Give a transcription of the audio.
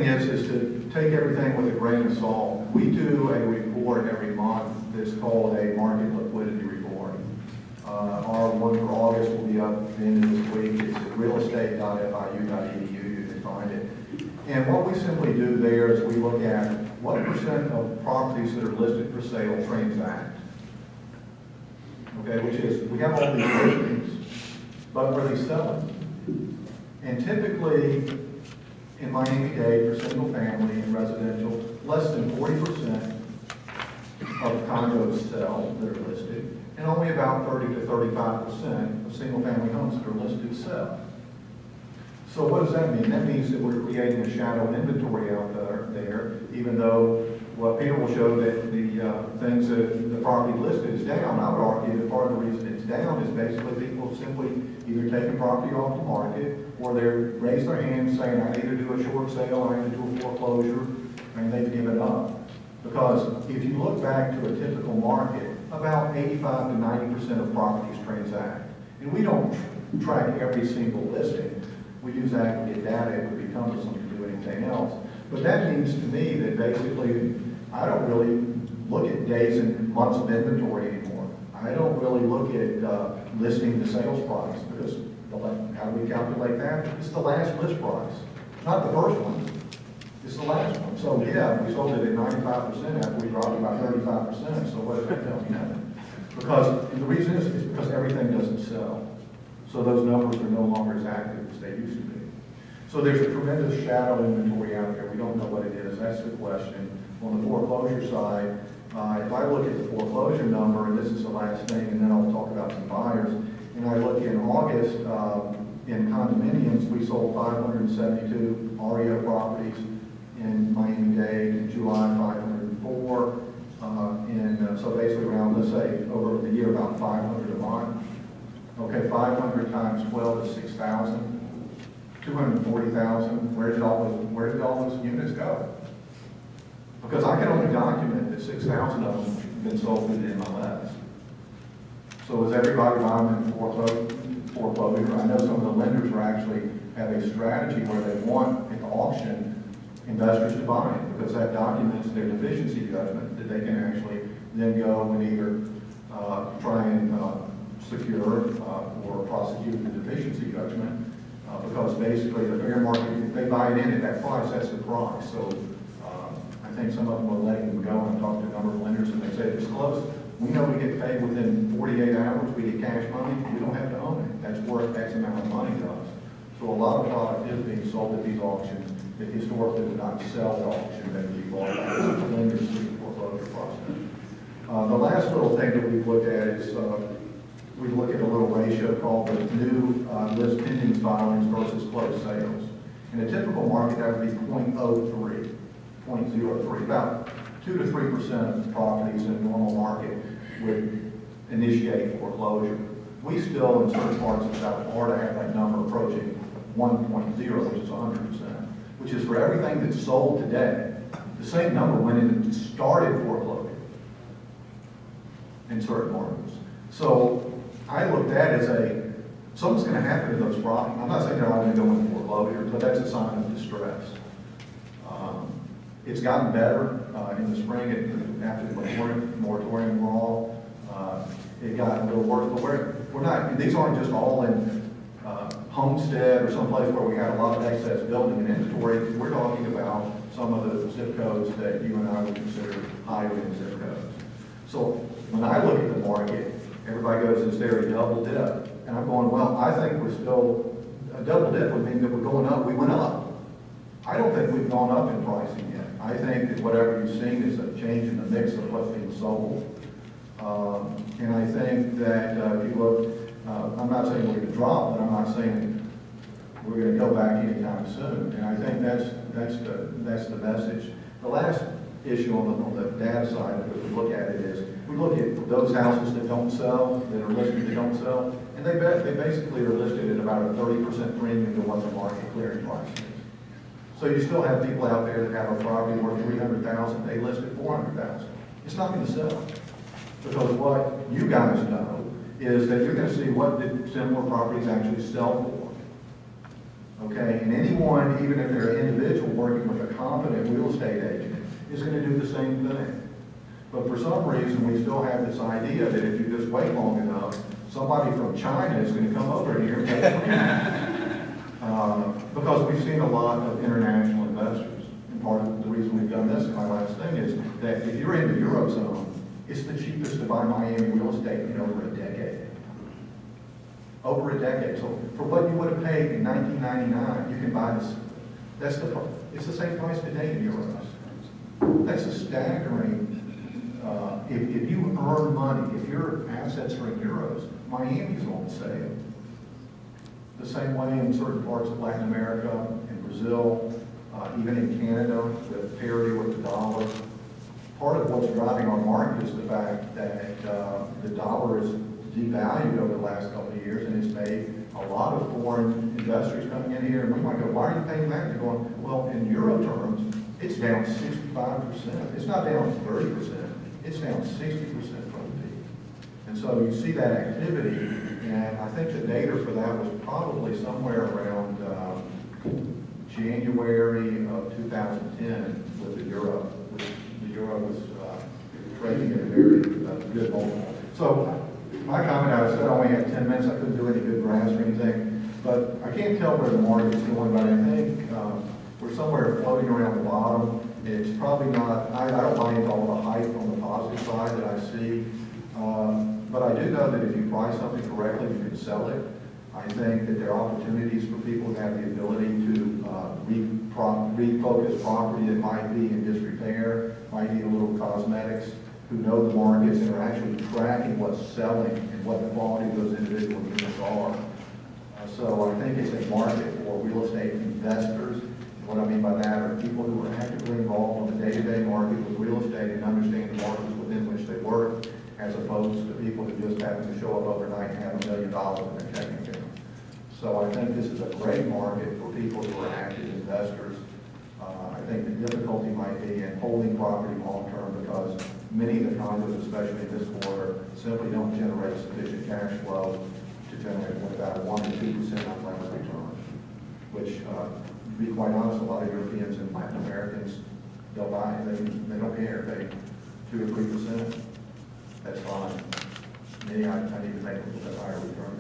thing is to take everything with a grain of salt. We do a report every month that's called a market liquidity report. Our one for August will be up at the end of this week. It's at realestate.fiu.edu. You can find it. And what we simply do there is we look at what percent of properties that are listed for sale transact. Okay, which is, we have all these listings, but are they selling? And typically, in Miami-Dade, for single family and residential, less than 40% of condos sell that are listed, and only about 30 to 35% of single family homes that are listed sell. So what does that mean? That means that we're creating a shadow inventory out there, even though what Peter will show that the things that the property listed is down. I would argue that part of the reason it's down is basically people simply either taking property off the market, or they raise their hands saying, I need to do a short sale, I need to do a foreclosure, and they've given up. Because if you look back to a typical market, about 85 to 90% of properties transact. And we don't track every single listing. We use aggregate data. It would be cumbersome to do anything else. But that means to me that basically I don't really look at days and months of inventory anymore. I don't really look at listing the sales price, because how do we calculate that? It's the last list price, not the first one. It's the last one. So yeah, we sold it at 95% after we dropped about 35%. So what does that tell me? Because the reason is because everything doesn't sell. So those numbers are no longer as active as they used to be. So there's a tremendous shadow inventory out there. We don't know what it is. That's the question. On the foreclosure side, if I look at the foreclosure number, and this is the last thing, and then I'll talk about some buyers, and I look in August, in condominiums, we sold 572 REO properties in Miami-Dade. In July, 504. So basically around, let's say, over the year, about 500 a month. Okay, 500 times 12 is 6,000. 240,000. Where did all those units go? Because I can only document that 6,000 of them have been sold through the MLS. So is everybody buying in foreclosure? I know some of the lenders are actually have a strategy where they want at the auction investors to buy it, because that documents their deficiency judgment that they can actually then go and either try and secure or prosecute the deficiency judgment. Because basically the fair market, if they buy it in at that price, that's the price. So I think some of them are letting them go, and I've talked to a number of lenders, and they say it's close. We know we get paid within 48 hours, we get cash money, we don't have to own it. That's worth X amount of money to us. So a lot of product is being sold at these auctions that historically would not sell at auction, that would be bought by the lenders through the foreclosure process. The last little thing that we've looked at is we look at a little ratio called the new list pending filings versus closed sales. In a typical market, that would be 0.03, about 2 to 3% of properties in a normal market would initiate foreclosure. We still, in certain parts of South Florida, have that number approaching 1.0, which is 100%, which is for everything that's sold today. The same number went in and started foreclosure in certain markets. So I looked at it as something's going to happen to those properties. I'm not saying they're all going to go into foreclosure, but that's a sign of distress. It's gotten better in the spring after the moratorium for all. It got a little worse, but we're not. These aren't just all in Homestead or someplace where we had a lot of excess building and inventory. We're talking about some of the zip codes that you and I would consider higher end zip codes. So when I look at the market, everybody goes, is there a double dip? And I'm going, well, I think we're still, a double dip would mean that we're going up. We went up. I don't think we've gone up in pricing yet. I think that whatever you've seen is a change in the mix of what's being sold. And I think that if you look, I'm not saying we're going to drop, but I'm not saying we're going to go back anytime soon. And I think that's the message. The last issue on the data side, if we look at it, is we look at those houses that don't sell, that are listed that don't sell, and they basically are listed at about a 30% premium to what the market clearing price is. So you still have people out there that have a property worth $300,000, they list at $400,000. It's not going to sell, because what you guys know is that you're going to see what did similar properties actually sell for. Okay, and anyone, even if they're an individual working with a competent real estate agent is going to do the same thing. But for some reason, we still have this idea that if you just wait long enough, somebody from China is going to come over here and pay for it. Because we've seen a lot of international investors. And part of the reason we've done this, my last thing, is that if you're in the Eurozone, it's the cheapest to buy Miami real estate in over a decade. Over a decade. So for what you would have paid in 1999, you can buy this. It's the same price today in euros. That's a staggering. If you earn money, if your assets are in euros, Miami's on sale. The same way in certain parts of Latin America, in Brazil, even in Canada, with parity with the dollar. Part of what's driving our market is the fact that the dollar is devalued over the last couple of years, and it's made a lot of foreign investors coming in here, and we might go, why are you paying that? And they're going, well, in euro terms, it's down 65%. It's not down 30%. It's down 60% from the peak. And so you see that activity, and I think the data for that was probably somewhere around January of 2010 with the euro, which the euro was trading at a very good multiple. So my comment, I said I only had 10 minutes, I couldn't do any good graphs or anything, but I can't tell where the market's going, but I think we're somewhere floating around the bottom. It's probably not, I don't buy into all the hype on the positive side that I see, but I do know that if you buy something correctly, you can sell it. I think that there are opportunities for people who have the ability to refocus property that might be in disrepair, might need a little cosmetics, who know the markets and are actually tracking what's selling and what the quality of those individual units are. So I think it's a market for real estate investors. What I mean by that are people who are actively involved in the day-to-day market with real estate and understand the markets within which they work, as opposed to people who just happen to show up overnight and have $1 million in their checking account. So I think this is a great market for people who are active investors. I think the difficulty might be in holding property long-term because many of the condos, especially in this quarter, simply don't generate sufficient cash flow to generate about 1 to 2% unlevered return, which, to be quite honest, a lot of Europeans and Latin Americans, they'll buy it. They don't care. They 2 or 3%. That's fine. Me, I need to make a little bit higher return